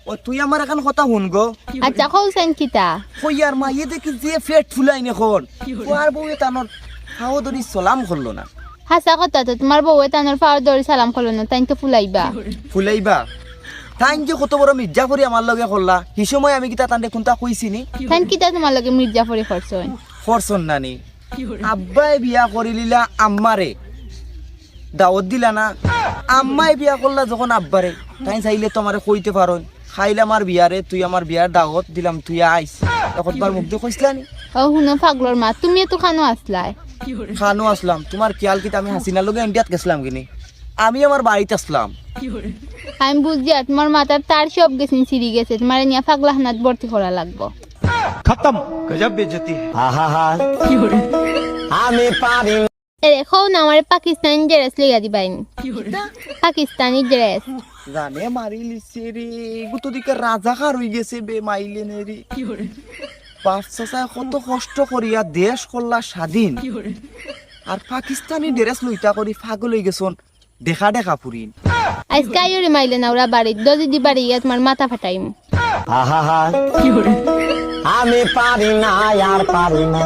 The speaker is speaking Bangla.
ও তুই আমার এখন কথা শুন গো। আচ্ছা কৌছেন কিতা কই আর মা ইয়ে দেখি যে পেট ফুলাই এখন আর বউ তানোর খাও ধরি সালাম করলো না। হাসা কথা তো তোমার বউয়ে তানোর পাওয়ার দৌড়ি সালাম করলো না তাই তো ফুলাইবা ফুলাইবা তাই যে কত বড় মির্জাফরি আমার লগে করলা সেই সময় আমি কিতা তান্ডে কোনটা কইছি নি তাই কিতা তোমার লগে মির্জাফরি করছই করছন নানি আব্বাই বিয়া করি লিলা আম্মারে দাওয়াত দিলা না আম্মাই বিয়া করলা যখন আব্বারে তাই চাইলে তোমারে কইতে পারো খাইলে আমার বিয়ারে তুই আমার বিয়ার দাওয়াত দিলাম তুই আইস একবার মুখ দিয়ে কইসলা নি ও হুনো পাগলর মা তুমি তো খানো আসলাই খানো আসলাম তোমার খেয়াল কিতা আমি হাসিনার লগে ইন্ডিয়াত গেছিলাম কিনি আমি আমার বাড়িতে আসলাম আমি বুঝছি আর তোমার মাথার তার সব গেছেন সিঁড়ি গেছে তোমার নিয়ে পাগলা হানাত ভর্তি করা লাগবো खत्म गजब बेइज्जती है আমি পারি এরে খো না আমার পাকিস্তানি ড্রেস লইয়া দিবাইনি পাকিস্তানি ড্রেস জানে মারি লিছে রে গুতো দিকে রাজা খার হয়ে গেছে বে মাইলে নে রে বাচ্চা কত কষ্ট করিয়া দেশ করলা স্বাধীন আর পাকিস্তানি ড্রেস লইতা করি পাগল হয়ে গেছন দেখা দেখা পুরিন আজকে আইরে মাইলে না ওরা বাড়ি দজি দি বাড়ি গিয়া তোমার মাথা ফাটাইম আমি পারি না আর পারি না